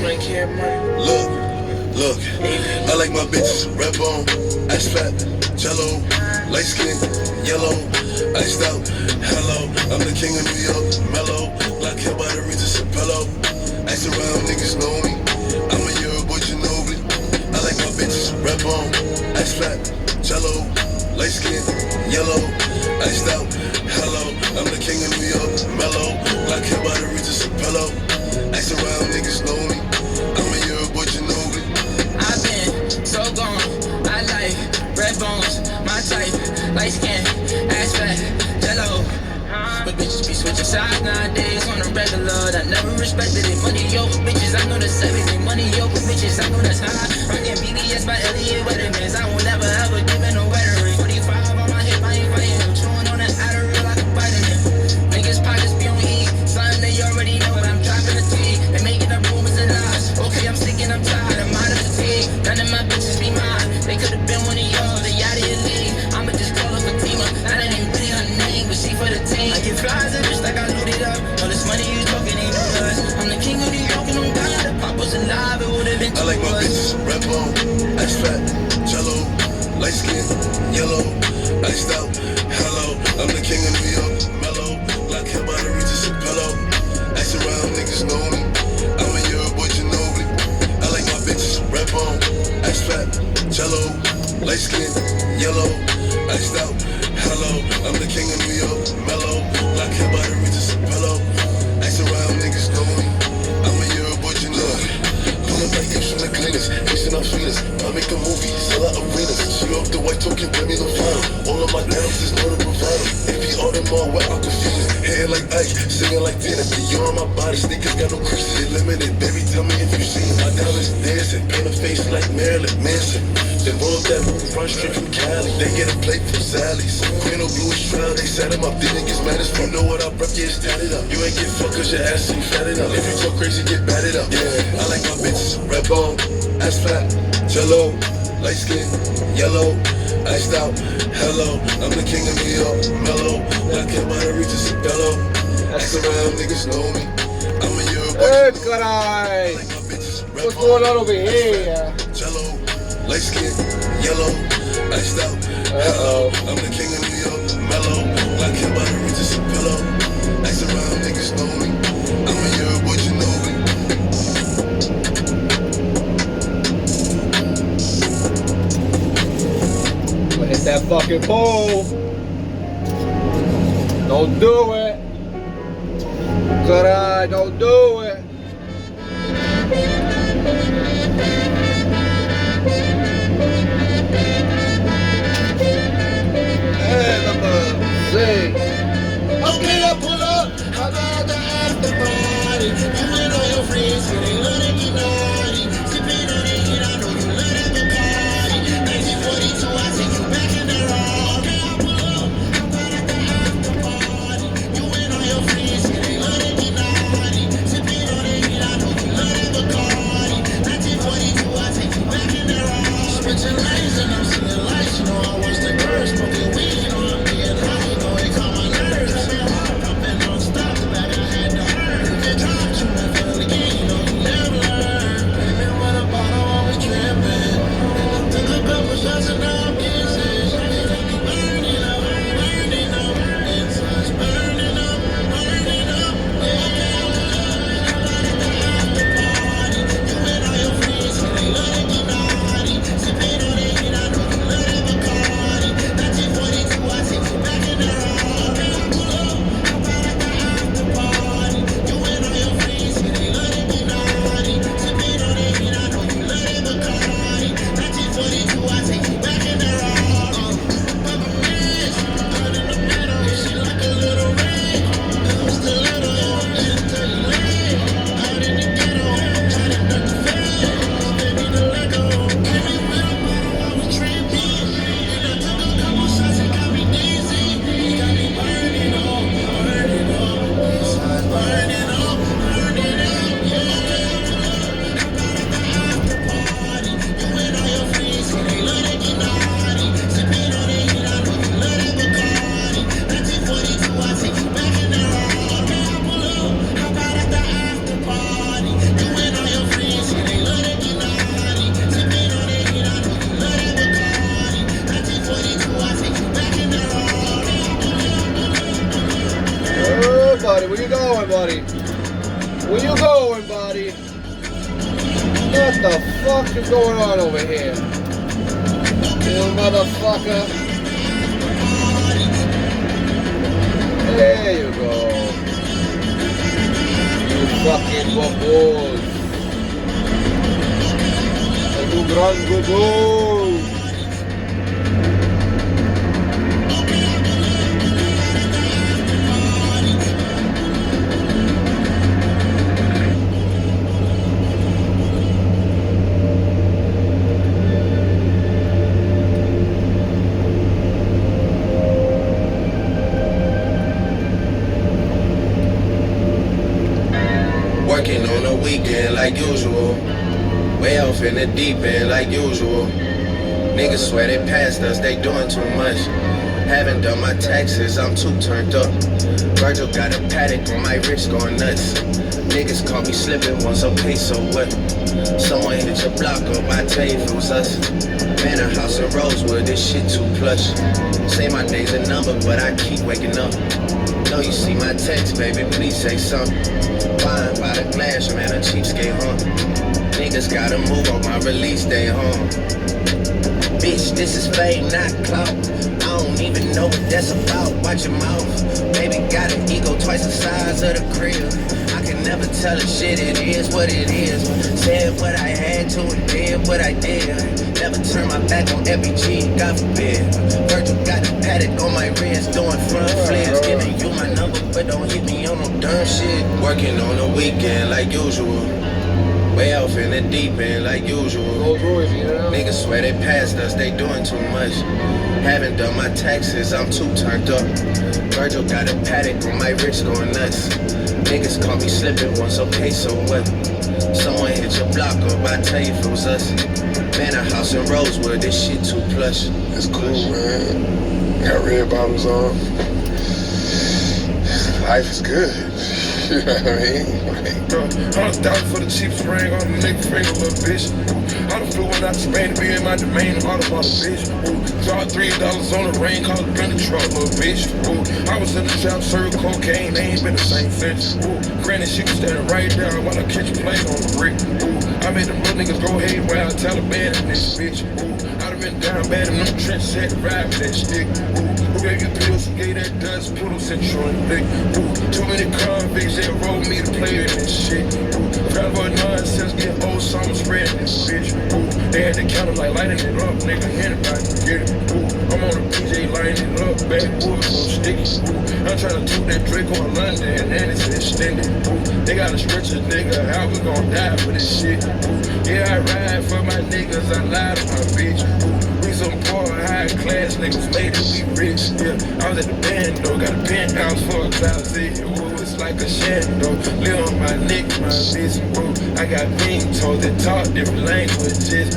Look, I like my bitches red bone, ice fat, jello, light skin, yellow, iced out, hello. I'm the king of New York, mellow, black hair by the Regis Apello. Ice around, niggas know me. I'm a Euro boy, Ginobili. I like my bitches red bone, ice fat, jello, light skin, yellow, iced out, hello. I'm the king of New York, mellow, black hair by the Regis Apello. Ice around, niggas know me. I'm a Euro boy, Ginobili. I've been so gone, I like red bones, my type, light skin, ass fat, jello. But bitches be switching sides nowadays on the regular. I never respected it. Money over bitches, I know that's everything. Money over bitches, I know that's high. Rockin' BBS by Elliot Weathermans. I won't never ever give in no weathering. 45 on my hip, I ain't fighting him. Chewing on that Adderall like a vitamin. Niggas pockets be on E. Something they already know, but I'm dropping the T. They making up rumors and lies. Okay, I'm sick and I'm tired. I'm out of fatigue. None of my bitches be mine. They could've been one of y'all. They out of your league. I'ma just call her Fatima. I didn't even really her name, but she for the team. I get flies and bitch like I loaded up. All this money you talking ain't no us. I'm the king of New York and I'm God. If Pop was alive, it would've been I like my bitches red bone, ice fat, jello, light skin, yellow, iced out, hello. I'm the king of New York, mellow, black hair by the Regis Apello. Ice around, niggas know me. I'm a Euro boy, Ginobili. I like my bitches red bone, ice fat, jello, light skin, yellow, iced out, hello. I'm the king of New York, mellow, black hair by the Regis Apello. Ice around, niggas know me. I'm a Euro boy, Ginobili. Pulling like apes from the cleaners, facing our feelers. I make a movie, sell out arenas. She off the white token, give me the final. All of my downs is no to provide. If he all them all wet, I can feel it. Hair like ice, singing like dinner. You on my body, sneakers got no creases. Limited, baby, tell me if you seen my diamonds dancing. Paint a face like Marilyn Manson. They roll that roof, run straight from Cali. They get a plate from Sally's. Queen of Blue Shroud, they set him up. The niggas mad as fuck. Know what I rep, yeah, it's tatted up. You ain't get fucked cause your ass ain't fatted up. If you talk crazy, get batted up. Yeah, I like my bitches red bone, ass fat, jello, light skin, yellow, iced out, hello. I'm the king of New York, mellow, black hair by the Regis Apello. Ice around, niggas know me. I'm a Euro boy. Hey, caray. What's going on over here? Jello, light skin, yellow, iced out, hello. I'm the king of New York, mellow, black hair by the Regis Apello. Ice around, niggas know me. I'm a Euro boy, Ginobili. Hit that fucking pole. Don't do it. Caray, don't do it. Hey, number 6. Okay, I pull up. How about the after party? You and all your friends, so they love to get naughty. Sipping on it, I know you love that Bacardi. 1942, I see you back in the raw. Okay, I pull up. How about the after party? You going, buddy? Where you going, buddy? What the fuck is going on over here? You motherfucker. There you go. You fucking bobos. You grand bobos. Working on the weekend like usual. Way off in the deep end like usual. Niggas swear they passed us, they doing too much. Haven't done my taxes, I'm too turned up. Virgil got a paddock on my wrist going nuts. Niggas caught me slipping once, okay, so what? Someone hit your block up, I tell you if it was us. Man, a house in Rosewood, this shit too plush. Say my day's a number, but I keep waking up. Know you see my text, baby, please say something. Wine by the glass, man, a cheapskate, huh? Niggas gotta move on my release day, huh? Bitch, this is fame, not clout. I don't even know what that's about. Watch your mouth. Baby got an ego twice the size of the crib. I can never tell a shit, it is what it is. Said what I had to and did what I did. Never turn my back on FBG, God forbid. Virgil got a paddock on my wrist, doing front flips. Giving you my number, but don't hit me on no dumb shit. Working on the weekend like usual. Way off in the deep end like usual. Niggas swear they passed us, they doing too much. Haven't done my taxes, I'm too turned up. Virgil got a paddock on my wrist going nuts. Niggas caught me slipping once, okay, so what? Someone hit your block up, I tell you if it was us. Man, a house in Rosewood, this shit too plush. It's cool, man. Got red bottoms on. Life is good. You know what I mean? $100,000 for the cheapest ring on the nigga finger, little bitch. I done flew one out to Spain to be in my domain, automobile, bitch. Dropped $3 on the ring, called it in the truck, little bitch. I was in the trap, served cocaine, they ain't been the same since. Granted, she was standing right there while I catch a plane on the brick. I made them little niggas go haywire, Taliban in this bitch. I done been down bad in them trenches, had to ride with that stick. Who gave you pills, who gave that dust, put them central in the blick. Too many convicts, they rolled me to play in this shit. Proud of our nonsense, get old, so I'm spreading this bitch. They had to count them like lighting it up, nigga, anybody can get it. I'm on the PJ lighting it up, backwoods so sticky. I'm trying to toot that Drake on London, and it's extended. They gotta stretch a nigga, how we gon' die for this shit? Yeah, I ride for my niggas, I lie to my bitch. We some poor, high class niggas, made it, we rich. Yeah, I was at the band though, got a penthouse for a closet. It's like a shadow, live on my neck, my bitch. I got pink toes that talk different languages.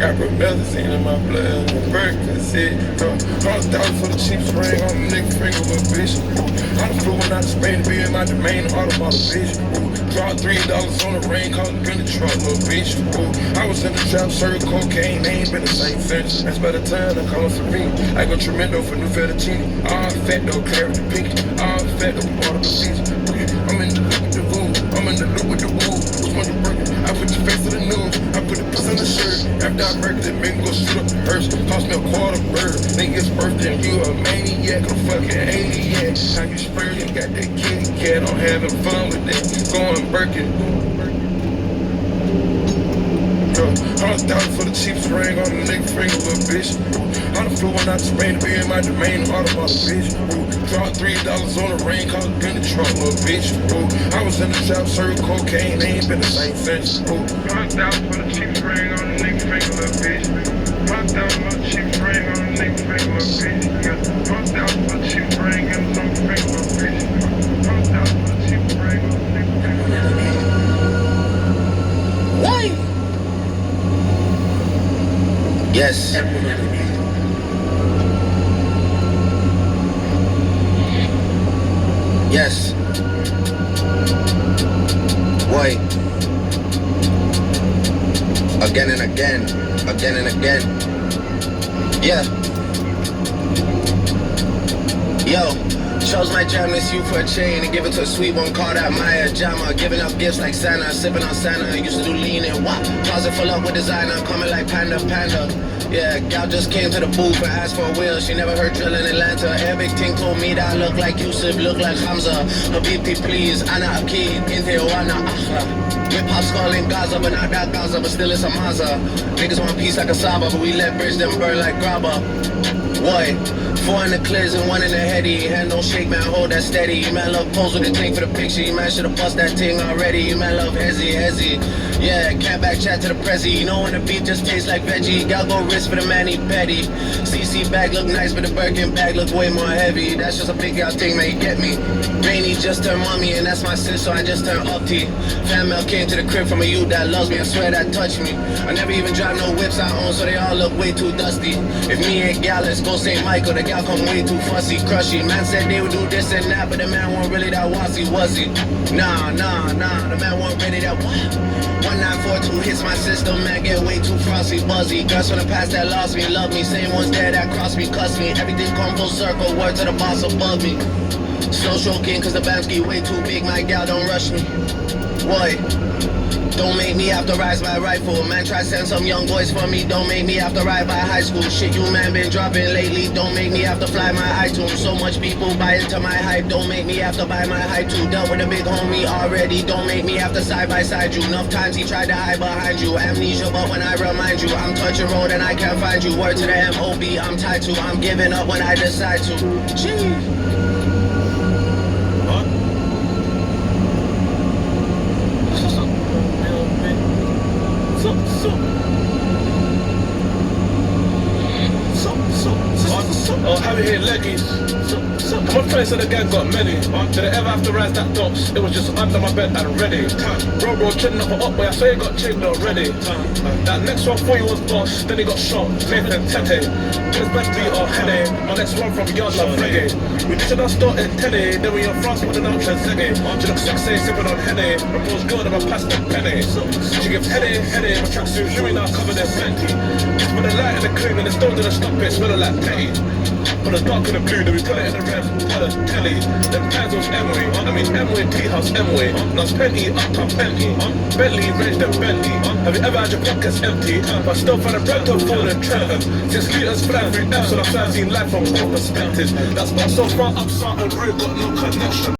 Got promethazine in my blood, and Percocet. $100,000 for the cheapest ring on the nigga finger, little bitch. I done flew one out to Spain to be in my domain, automobile, bitch. Dropped $3 on the ring, called it in the truck, little bitch. I was in the trap, served cocaine, they ain't been the same since. That's by the time I call it Serene. I go tremendo for new fettuccine. All fat though, clarity pink. All fat though, water the season. I'm in the loop with the woo. I'm in the loop with the woo. Who's one to break it? I put your face to the news. I put the piece on the shirt. After I break it, it make me go shoot up the hearse. Cost me a quarter bird. Nigga's birthday, you a maniac, a fucking 80-yak. How you spur, you got that kitty cat. I'm having fun with that. Going Birkin. $100,000 for the cheapest ring on the nigga finger, little bitch. I done flew one out to Spain to be in my domain, automobile, bitch. Dropped $3 on the ring, called it in the truck, little bitch. I was in the trap, served cocaine, they ain't been the same since. $100,000 for the cheapest ring on the nigga finger, little bitch. $100,000 for the cheapest ring on the nigga finger, little bitch. $100,000 for the cheapest ring on the nigga finger, little bitch. $100,000 for the cheapest ring on the nigga finger, little bitch. Yes. Yes. Wait. Again and again. Again and again. Yeah. Yo. Chose my jam this you for a chain and give it to a sweet one called out Maya Jama. Giving up gifts like Santa, sipping on Santa. Used to do lean and wop. Closet full up with designer, coming like Panda Panda. Yeah, gal just came to the booth and asked for a wheel. She never heard drill in Atlanta. Arabic ting told me that I look like Yusuf, look like Hamza. Habibti please, Ana Akid, Inte Wana Akhla. Hip hop skull in Gaza, but not that Gaza, but still it's a Maza. Niggas want peace like a Saba, but we let bridge them burn like grabba. What? 4 in the clears and 1 in the heady. Hand don't shake, man, hold that steady. You man love pose with the ting for the picture. You man should've bust that ting already. You man love hezzy. Yeah, cat back chat to the prezi. You know when the beef just tastes like veggie. Y'all go risk for the mani petty. CC bag look nice, but the Birkin bag look way more heavy. That's just a big out thing, man, you get me. Rainy just turned mommy, and that's my sis, so I just turned up T. Fan mail came to the crib from a youth that loves me. I swear that touched me. I never even drive no whips I own, so they all look way too dusty. If me ain't gal, let's go St. Michael. The gal come way too fussy, crushy. Man said they would do this and that, but the man wasn't really that wassy, was he? Nah, the man wasn't really that what? 1942 hits my system, man, get way too frosty, buzzy. Girls from the past that lost me, love me. Same ones there that crossed me, cuss me. Everything come full circle, word to the boss above me. Slow stroking, cause the Bamski way too big, my gal don't rush me. What? Don't make me have to rise my rifle. Man, try send some young boys for me. Don't make me have to ride by high school. Shit, you man been dropping lately. Don't make me have to fly my iTunes. So much people buy into my hype. Don't make me have to buy my hype too. Dealt with a big homie already. Don't make me have to side by side you. Enough times he tried to hide behind you. Amnesia, but when I remind you, I'm touching road and I can't find you. Word to the M.O.B. I'm tied to. I'm giving up when I decide to. Jeez. Have it here, leggies. My friends said the gang got many. Did I ever have to rise that docks? It was just under my bed and ready. Bro, chilling up for up, boy, I say he got chained already. That next one for you was boss, then he got shot. Nathan Tete. His best beat or headache. My next one from Yard Love Reggae. We did not start in Teddy, then we in France with an ultra zeggy. She looks sexy, sipping on Henny. Removes good of a plastic penny. She gives heady, my tracksuit Louis now covered in plenty. Just with the light and the cream and the stones in the stop it, smelling like petty. Put the dark and the blue, then we put it in the red, put a telly. Them times was Emily, I mean Emily, T-House, Emily. Now it's Penny, uptown Penny. Bentley, range them Bentley. Have you ever had your pockets empty? But still find a bread to fold and Trenton. 6 liters flat, 3 F's, so I've seen life from all perspectives. That's why so far up, and Ray got no connection.